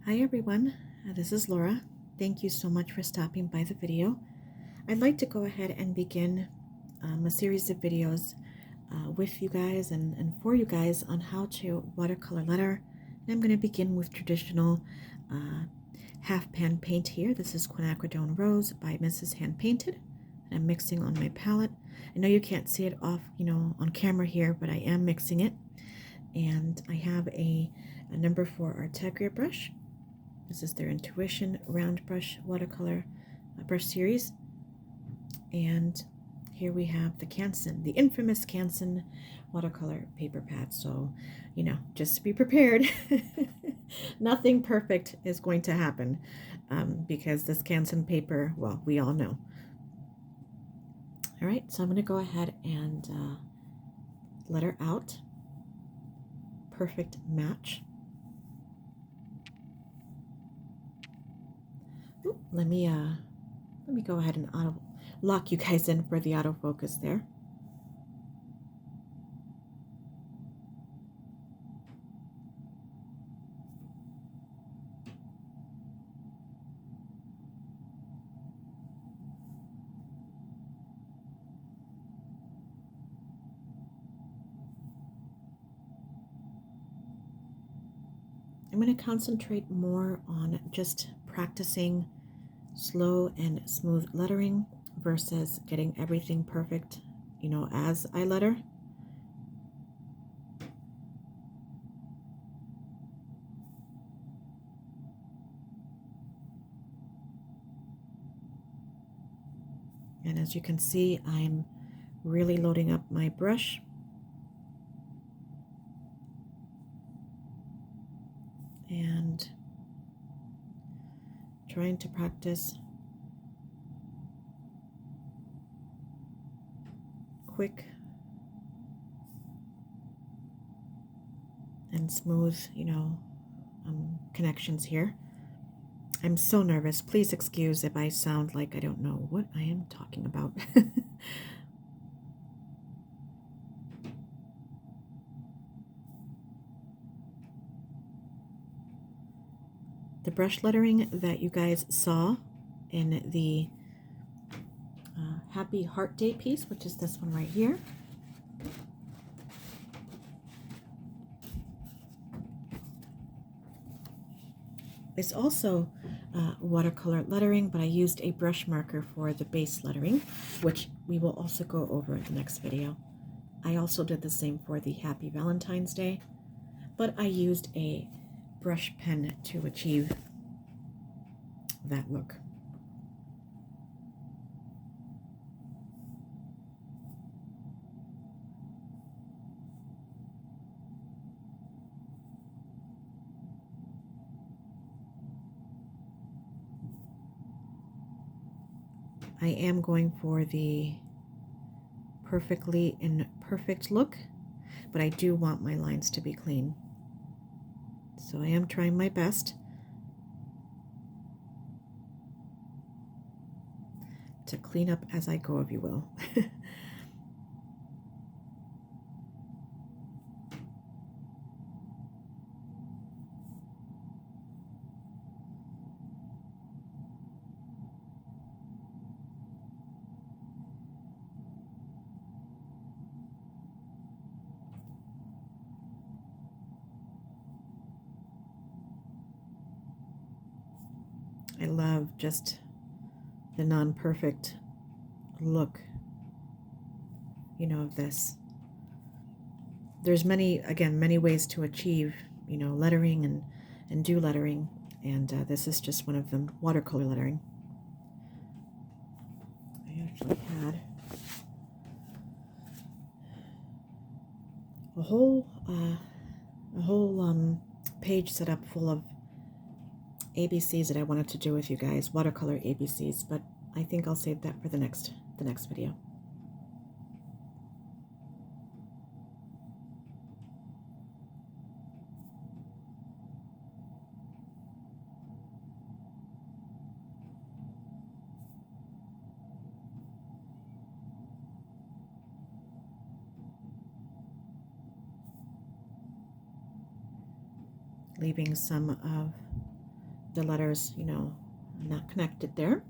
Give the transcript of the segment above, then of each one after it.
Hi everyone, this is Laura. Thank you so much for stopping by the video. I'd like to go ahead and begin a series of videos with you guys and for you guys on how to watercolor letter. And I'm going to begin with traditional half pan paint here. This is Quinacridone Rose by Mrs. Hand Painted. And I'm mixing on my palette. I know you can't see it off, on camera here, but I am mixing it. And I have a number 4 Artegria brush. This is their Intuition Round Brush Watercolor Brush Series. And here we have the Canson, the infamous Canson watercolor paper pad. So, just be prepared. Nothing perfect is going to happen because this Canson paper, well, we all know. All right, so I'm going to go ahead and letter out. Perfect match. Ooh, let me go ahead and lock you guys in for the autofocus there. I'm going to concentrate more on just practicing slow and smooth lettering versus getting everything perfect, as I letter. And as you can see, I'm really loading up my brush. And trying to practice quick and smooth, connections here. I'm so nervous. Please excuse if I sound like I don't know what I am talking about. The brush lettering that you guys saw in the Happy Heart Day piece, which is this one right here. It's also watercolor lettering, but I used a brush marker for the base lettering, which we will also go over in the next video. I also did the same for the Happy Valentine's Day, but I used a brush pen to achieve that look. I am going for the perfectly imperfect look, but I do want my lines to be clean. So I am trying my best to clean up as I go, if you will. I love just the non-perfect look, of this. There's many ways to achieve, lettering and do lettering, and this is just one of them, watercolor lettering. I actually had a whole page set up full of ABCs that I wanted to do with you guys, watercolor ABCs, but I think I'll save that for the next video. Leaving some of the letters, you know, not connected there.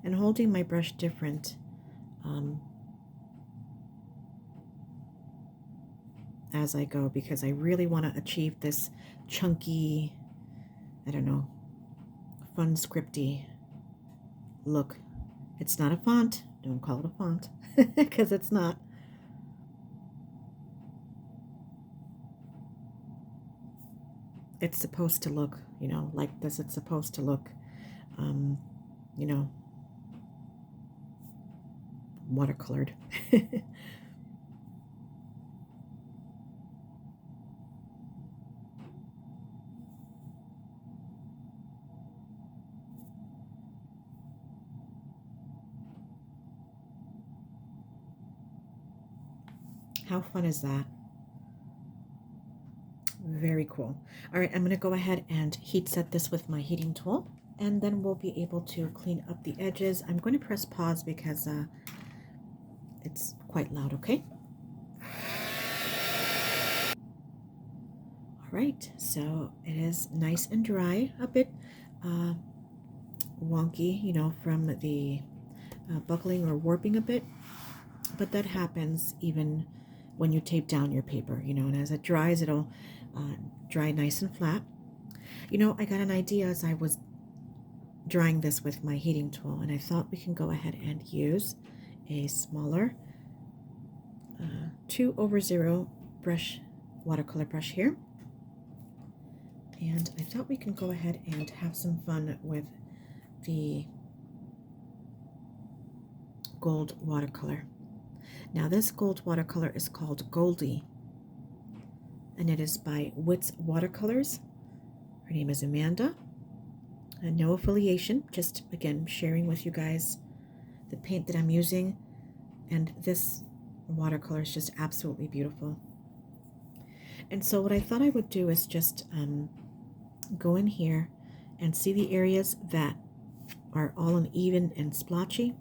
And holding my brush different as I go, because I really want to achieve this chunky, I don't know, fun scripty look. It's not a font. Don't call it a font because it's not. It's supposed to look, you know, like this. It's supposed to look, you know, watercolored. How fun is that? Very cool. All right, I'm going to go ahead and heat set this with my heating tool, and then we'll be able to clean up the edges. I'm going to press pause because it's quite loud, okay? All right, so it is nice and dry, a bit wonky, you know, from the buckling or warping a bit, but that happens even when you tape down your paper, you know, and as it dries, it'll dry nice and flat. You know, I got an idea as I was drying this with my heating tool, and I thought we can go ahead and use a smaller 2/0 brush, watercolor brush here. And I thought we can go ahead and have some fun with the gold watercolor. Now this gold watercolor is called Goldie, and it is by Wits Watercolors. Her name is Amanda. No affiliation, just again sharing with you guys the paint that I'm using, and this watercolor is just absolutely beautiful. And so what I thought I would do is just go in here and see the areas that are all uneven and splotchy.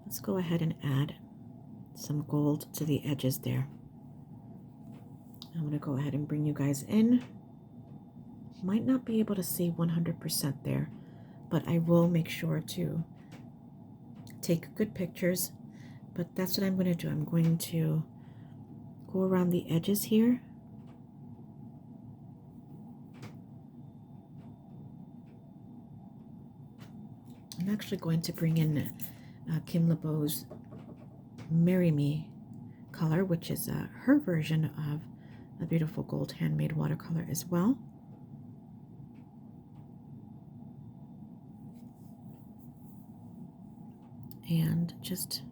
Let's go ahead and add some gold to the edges there. I'm going to go ahead and bring you guys in. Might not be able to see 100% there, but I will make sure to take good pictures. But that's what I'm going to do. I'm going to go around the edges here. I'm actually going to bring in Kim LeBeau's Marry Me color, which is her version of a beautiful gold handmade watercolor as well. And just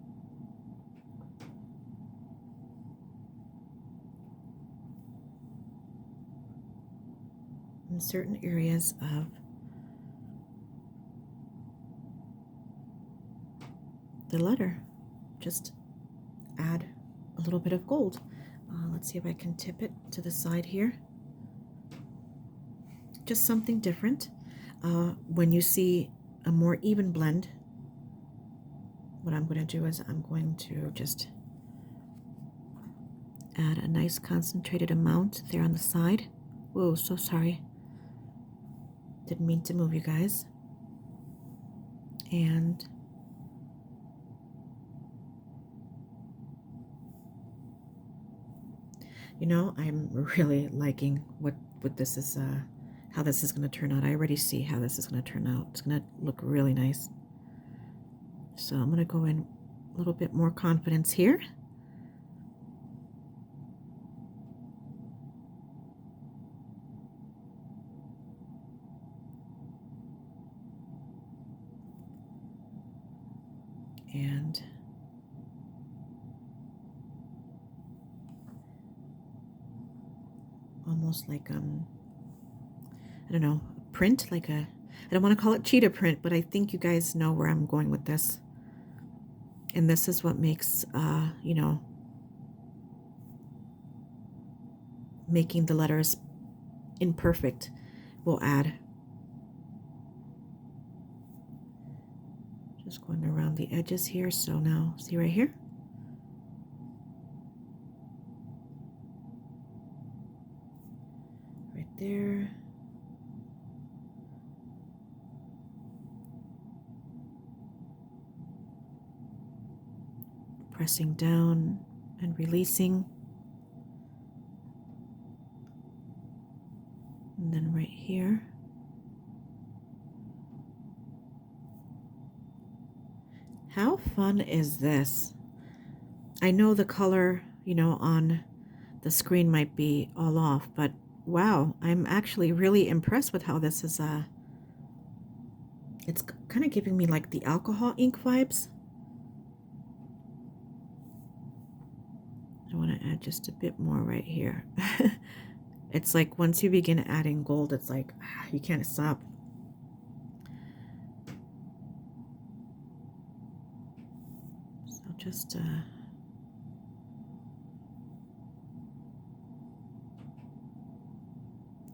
in certain areas of the letter, just add a little bit of gold. Let's see if I can tip it to the side here. Just something different. When you see a more even blend, what I'm going to do is I'm going to just add a nice concentrated amount there on the side. Whoa, so sorry. Didn't mean to move you guys. And you know, I'm really liking what this is, how this is going to turn out. I already see how this is going to turn out. It's going to look really nice. So I'm going to go in a little bit more confidence here. And almost like I don't know, print, like a, I don't want to call it cheetah print, but I think you guys know where I'm going with this. And this is what makes you know, making the letters imperfect. We'll add. Just going around the edges here. So now, see right here? there. Pressing down and releasing. And then right here. How fun is this? I know the color, you know, on the screen might be all off, but wow, I'm actually really impressed with how this is, it's kind of giving me like the alcohol ink vibes. I want to add just a bit more right here. It's like once you begin adding gold, it's like, you can't stop. So just,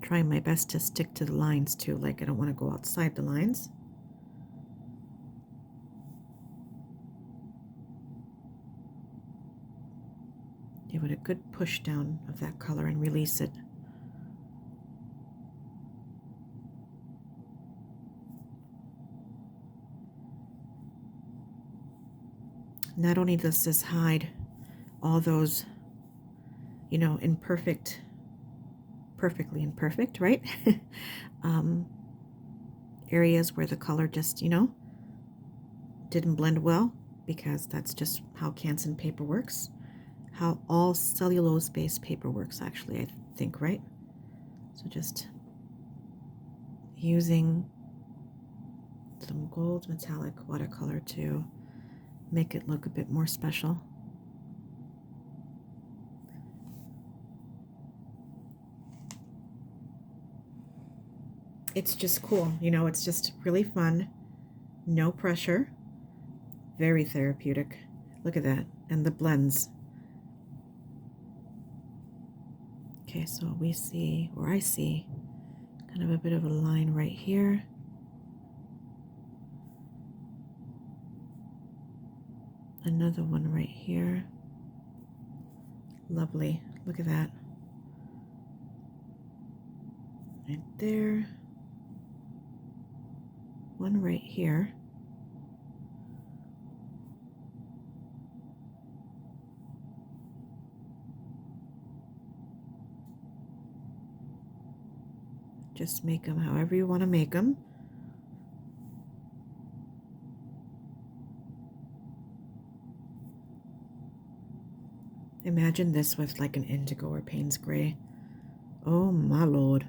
trying my best to stick to the lines too, like I don't want to go outside the lines. Give it a good push down of that color and release it. Not only does this hide all those, you know, perfectly imperfect, right? Areas where the color just, you know, didn't blend well, because that's just how Canson paper works. How all cellulose-based paper works, actually, I think, right? So just using some gold metallic watercolor to make it look a bit more special. It's just cool, you know, it's just really fun, no pressure, very therapeutic. Look at that, and the blends. Okay, so we see, or I see, kind of a bit of a line right here. Another one right here. Lovely, look at that. Right there. One right here. Just make them however you want to make them. Imagine this with like an indigo or Payne's gray. Oh my lord.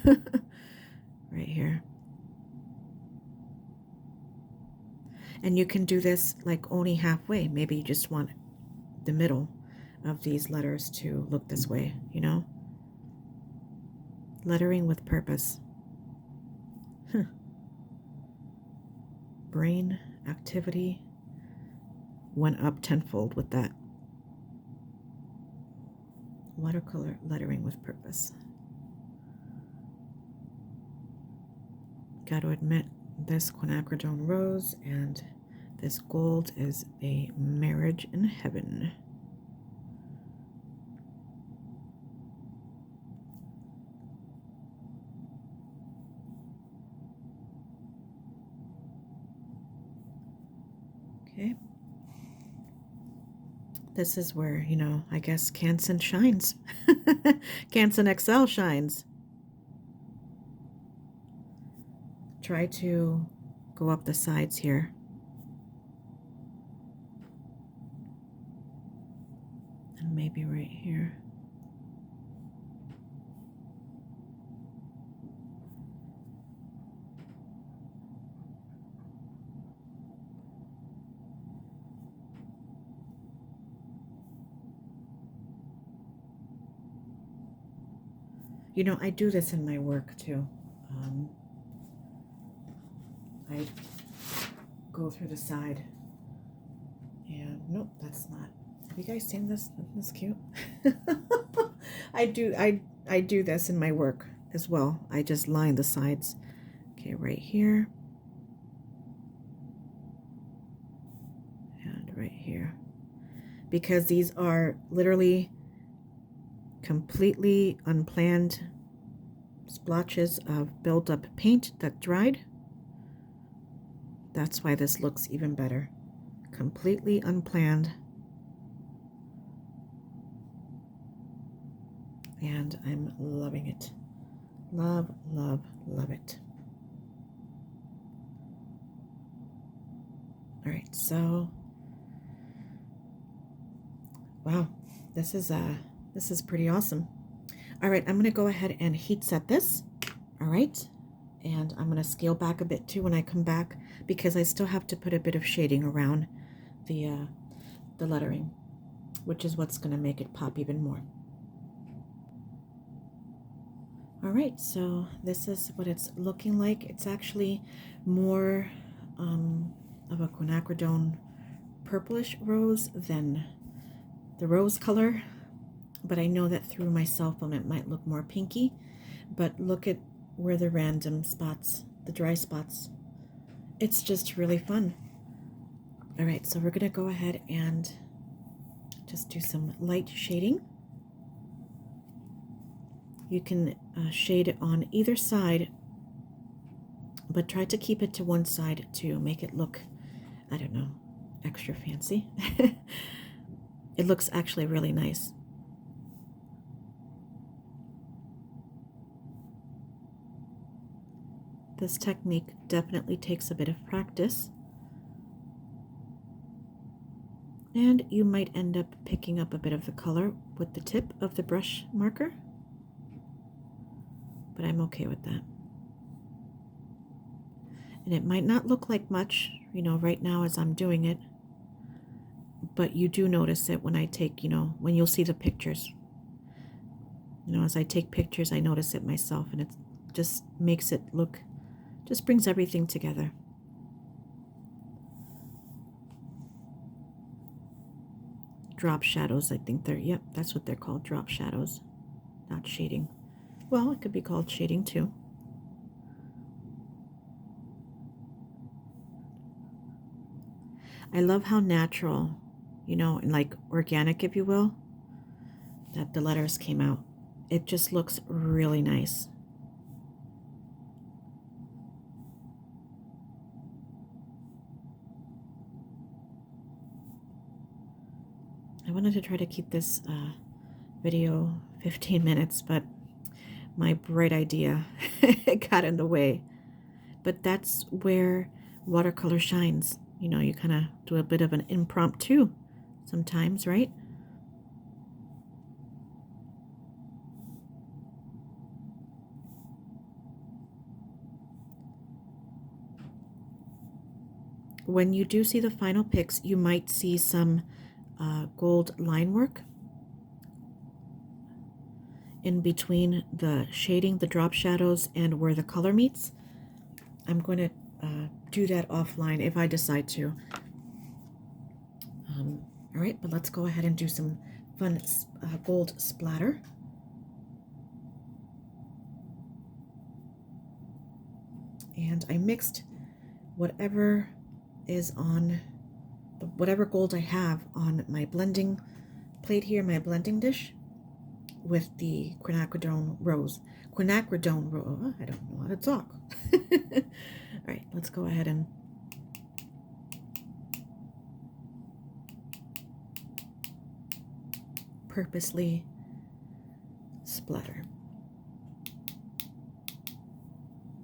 Right here. And you can do this like only halfway. Maybe you just want the middle of these letters to look this way, you know? Lettering with purpose. Brain activity went up tenfold with that. Watercolor lettering with purpose. Got to admit, this quinacridone rose and this gold is a marriage in heaven. Okay. This is where, you know, I guess Canson shines. Canson XL shines. Try to go up the sides here. And maybe right here. You know, I do this in my work too. I go through the side, and nope, that's not. Have you guys seen this? That's cute. I do this in my work as well. I just line the sides. Okay, right here and right here, because these are literally completely unplanned splotches of build-up paint that dried. That's why this looks even better. Completely unplanned. And I'm loving it. Love, love, love it. All right, so wow, this is pretty awesome. All right, I'm gonna go ahead and heat set this. All right, and I'm gonna scale back a bit too when I come back because I still have to put a bit of shading around the lettering, which is what's gonna make it pop even more. All right, so this is what it's looking like. It's actually more of a quinacridone purplish rose than the rose color, but I know that through my cell phone it might look more pinky. But look at where the random spots, the dry spots. It's just really fun. All right, so we're gonna go ahead and just do some light shading. You can shade on either side, but try to keep it to one side to make it look, I don't know, extra fancy. It looks actually really nice. This technique definitely takes a bit of practice, and you might end up picking up a bit of the color with the tip of the brush marker, but I'm okay with that. And it might not look like much, you know, right now as I'm doing it, but you do notice it when I take, you know, when you'll see the pictures. You know, as I take pictures, I notice it myself, and it just makes it look, just brings everything together. Drop shadows, I think they're, yep, that's what they're called, drop shadows, not shading. Well, it could be called shading too. I love how natural, you know, and like organic, if you will, that the letters came out. It just looks really nice. I wanted to try to keep this video 15 minutes, but my bright idea got in the way. But that's where watercolor shines. You know, you kind of do a bit of an impromptu sometimes, right? When you do see the final pics, you might see some gold line work in between the shading, the drop shadows, and where the color meets. I'm going to do that offline if I decide to. All right, but let's go ahead and do some fun gold splatter. And I mixed whatever is on, whatever gold I have on my blending plate here, my blending dish, with the quinacridone rose. Quinacridone rose, I don't know how to talk. All right, let's go ahead and purposely splatter.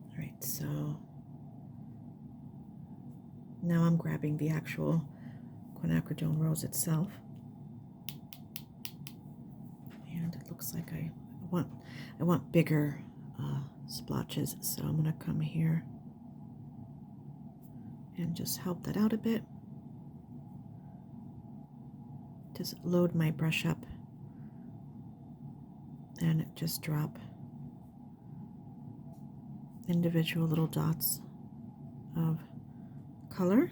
All right, so now I'm grabbing the actual quinacridone rose itself, and it looks like I want bigger splotches, so I'm gonna come here and just help that out a bit. Just load my brush up and just drop individual little dots of color.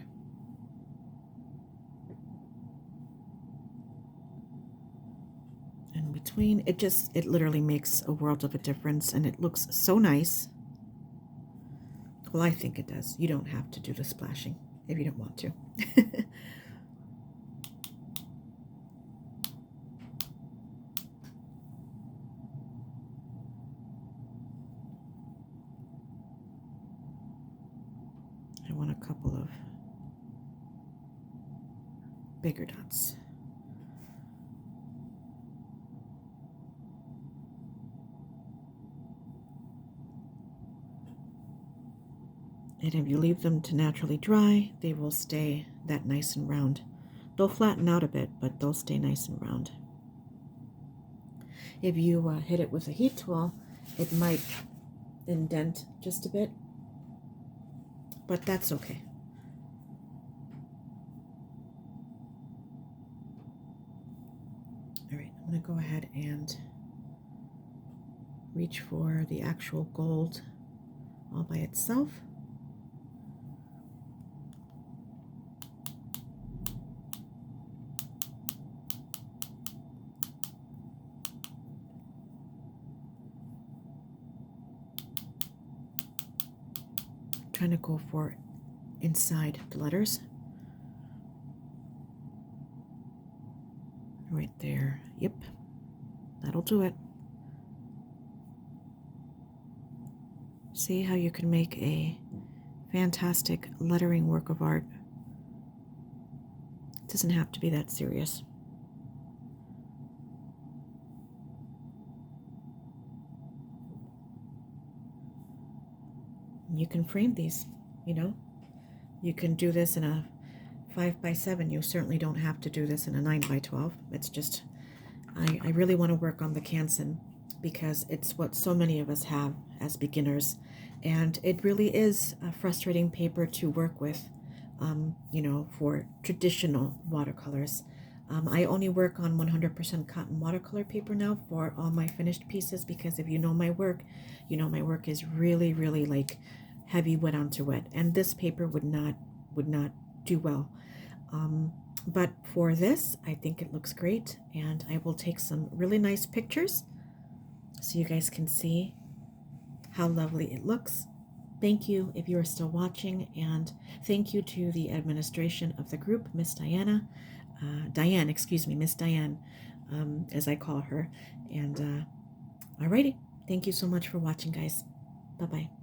In between, it literally makes a world of a difference, and it looks so nice. Well, I think it does. You don't have to do the splashing if you don't want to. want a couple of bigger dots. And if you leave them to naturally dry, they will stay that nice and round. They'll flatten out a bit, but they'll stay nice and round. If you hit it with a heat tool, it might indent just a bit, but that's okay. All right, I'm going to go ahead and reach for the actual gold all by itself. Trying to go for inside the letters. Right there. Yep, that'll do it. See how you can make a fantastic lettering work of art. It doesn't have to be that serious. You can frame these, you know. You can do this in a 5x7. You certainly don't have to do this in a 9x12. It's just, I really want to work on the Canson because it's what so many of us have as beginners. And it really is a frustrating paper to work with, you know, for traditional watercolors. I only work on 100% cotton watercolor paper now for all my finished pieces because if you know my work, you know my work is really, really like heavy wet onto wet, and this paper would not do well. But for this, I think it looks great, and I will take some really nice pictures so you guys can see how lovely it looks. Thank you if you are still watching, and thank you to the administration of the group, Miss Diane, Miss Diane, as I call her. And alrighty, thank you so much for watching, guys. Bye-bye.